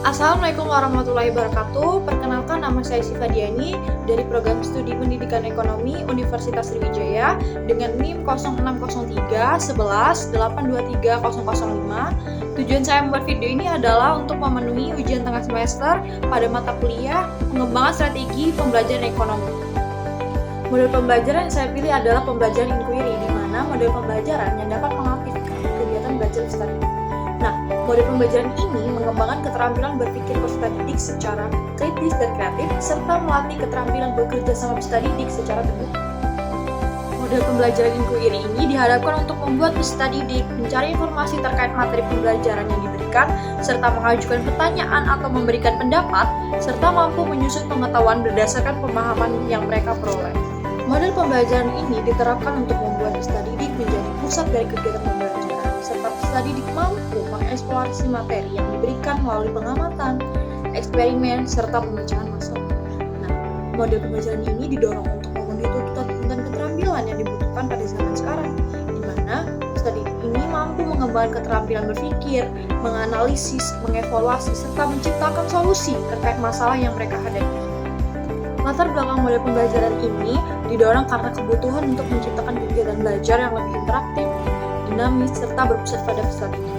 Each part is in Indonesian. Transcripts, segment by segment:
Assalamualaikum warahmatullahi wabarakatuh. Perkenalkan, nama saya Siva Diani dari Program Studi Pendidikan Ekonomi Universitas Sriwijaya dengan NIM 0603 11 823 005. Tujuan saya membuat video ini adalah untuk memenuhi ujian tengah semester pada mata kuliah Pengembangan Strategi Pembelajaran Ekonomi. Model pembelajaran yang saya pilih adalah pembelajaran inquiry, di mana model pembelajaran yang dapat mengaktifkan kegiatan belajar studi. Nah, model pembelajaran ini mengembangkan keterampilan berpikir peserta didik secara kritis dan kreatif, serta melatih keterampilan bekerja sama peserta didik secara terbuka. Model pembelajaran inquiry ini diharapkan untuk membuat peserta didik mencari informasi terkait materi pembelajaran yang diberikan, serta mengajukan pertanyaan atau memberikan pendapat, serta mampu menyusun pengetahuan berdasarkan pemahaman yang mereka peroleh. Model pembelajaran ini diterapkan untuk membuat peserta didik menjadi pusat dari kegiatan pembelajaran, serta peserta didik mampu mengeksplorasi materi yang diberikan melalui pengamatan, eksperimen, serta pemecahan masalah. Nah, model pembelajaran ini didorong untuk memenuhi tuntutan dan keterampilan yang dibutuhkan pada zaman sekarang, di mana peserta didik ini mampu mengembangkan keterampilan berpikir, menganalisis, mengevaluasi, serta menciptakan solusi terkait masalah yang mereka hadapi. Latar belakang model pembelajaran ini didorong karena kebutuhan untuk menciptakan kegiatan belajar yang lebih interaktif, dinamis, serta berpusat pada peserta didik.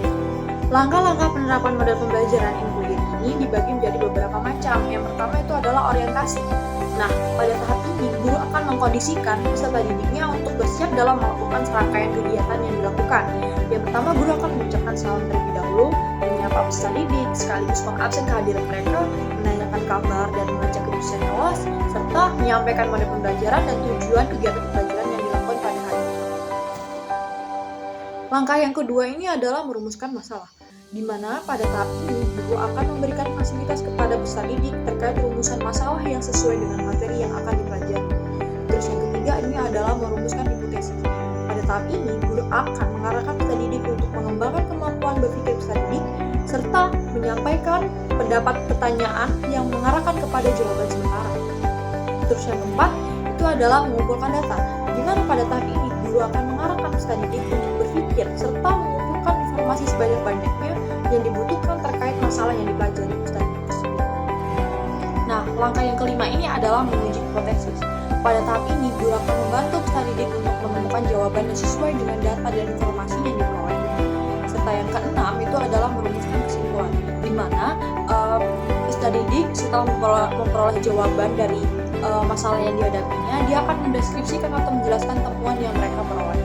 Langkah-langkah penerapan model pembelajaran inquiry ini dibagi menjadi beberapa macam. Yang pertama itu adalah orientasi. Nah, pada tahap ini, guru akan mengkondisikan peserta didiknya untuk bersiap dalam melakukan serangkaian kegiatan yang dilakukan. Yang pertama, guru akan mengucapkan salam terlebih dahulu, menyapa peserta didik, sekaligus mengabsen kehadiran mereka, menanyakan kabar dan mengecek keputusan kelas, serta menyampaikan model pembelajaran dan tujuan kegiatan pembelajaran yang dilakukan pada hari ini. Langkah yang kedua ini adalah merumuskan masalah, di mana pada tahap ini guru akan memberikan fasilitas kepada peserta didik terkait rumusan masalah yang sesuai dengan materi yang akan dipelajari. Terus yang ketiga ini adalah merumuskan hipotesis. Pada tahap ini guru akan mengarahkan peserta didik untuk mengembangkan kemampuan berpikir peserta didik serta menyampaikan pendapat pertanyaan yang mengarahkan kepada jawaban sementara. Terus yang keempat itu adalah mengumpulkan data, di mana pada tahap ini guru akan mengarahkan peserta didik untuk berpikir serta mengumpulkan informasi sebanyak-banyaknya yang dibutuhkan terkait masalah yang dipelajari peserta didik tersebut. Nah, langkah yang kelima ini adalah menguji hipotesis. Pada tahap ini, guru akan membantu peserta didik untuk menemukan jawaban yang sesuai dengan data dan informasi yang diperoleh. Serta yang keenam itu adalah merumuskan kesimpulan, di mana peserta didik setelah memperoleh jawaban dari masalah yang dihadapinya, dia akan mendeskripsikan atau menjelaskan temuan yang mereka peroleh.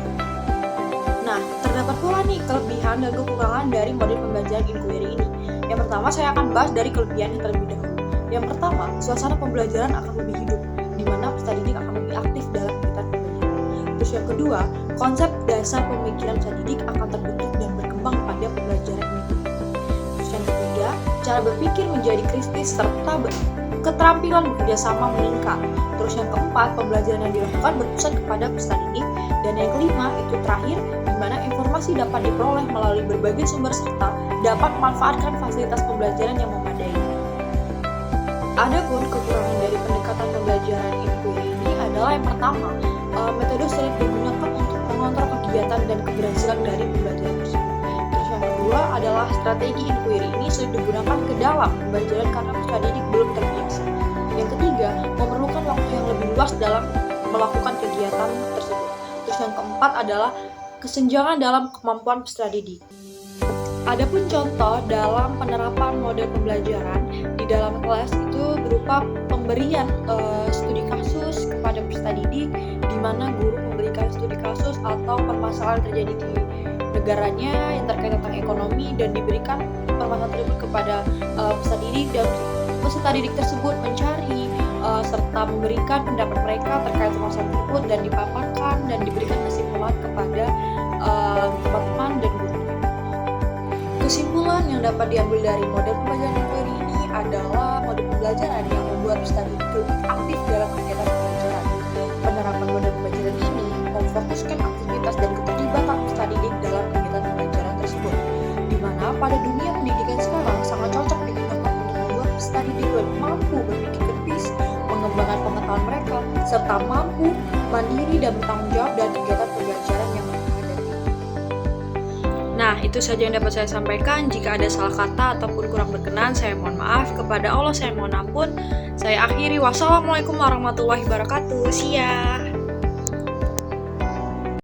Nah, terdapat pula nih kelebihan dan kekurangan dari model pembelajaran inquiry ini. Yang pertama, saya akan bahas dari kelebihannya terlebih dahulu. Yang pertama, suasana pembelajaran akan lebih hidup, di mana peserta didik akan lebih aktif dalam kegiatan pembelajaran. Terus yang kedua, konsep dasar pemikiran peserta didik akan terbentuk dan berkembang pada pembelajaran ini. Terus yang ketiga, cara berpikir menjadi kritis serta keterampilan bekerjasama meningkat. Terus yang keempat, pembelajaran yang dilakukan berpusat kepada peserta didik. Dan yang kelima, itu terakhir, di mana informasi dapat diperoleh melalui berbagai sumber serta dapat memanfaatkan fasilitas pembelajaran yang memadai. Adapun kekurangan dari pendekatan pembelajaran inquiry ini adalah yang pertama, metode sulit digunakan untuk mengontrol kegiatan dan keberhasilan dari pembelajaran tersebut. Terus yang kedua adalah strategi inquiry ini sulit digunakan ke dalam pembelajaran karena peserta didik belum terbiasa. Yang ketiga, memerlukan waktu yang lebih luas dalam melakukan kegiatan tersebut. Terus yang keempat adalah kesenjangan dalam kemampuan peserta didik. Adapun contoh dalam penerapan model pembelajaran di dalam kelas itu berupa pemberian studi kasus kepada peserta didik, di mana guru memberikan studi kasus atau permasalahan terjadi di negaranya yang terkait tentang ekonomi dan diberikan permasalahan tersebut kepada peserta didik, dan peserta didik tersebut mencari serta memberikan pendapat mereka terkait permasalahan tersebut dan dipaparkan dan diberikan kesimpulan kepada teman-teman dan guru. Kesimpulan yang dapat diambil dari model pembelajaran inquiry ini adalah model pembelajaran yang membuat peserta didik lebih aktif dalam kegiatan pembelajaran. Penerapan model pembelajaran ini memfokuskan aktivitas dan keterlibatan peserta didik dalam kegiatan pembelajaran tersebut, di mana pada dunia pendidikan sekarang sangat cocok digunakan untuk membuat peserta didik lebih mampu berpikir kritis, mengembangkan pengetahuan mereka, serta mampu mandiri dan bertanggung jawab dalam kegiatan pembelajaran yang mereka hadapi. Nah, itu saja yang dapat saya sampaikan. Jika ada salah kata ataupun kurang berkenan, saya mohon maaf. Kepada Allah saya mohon ampun. Saya akhiri. Wassalamualaikum warahmatullahi wabarakatuh. See ya.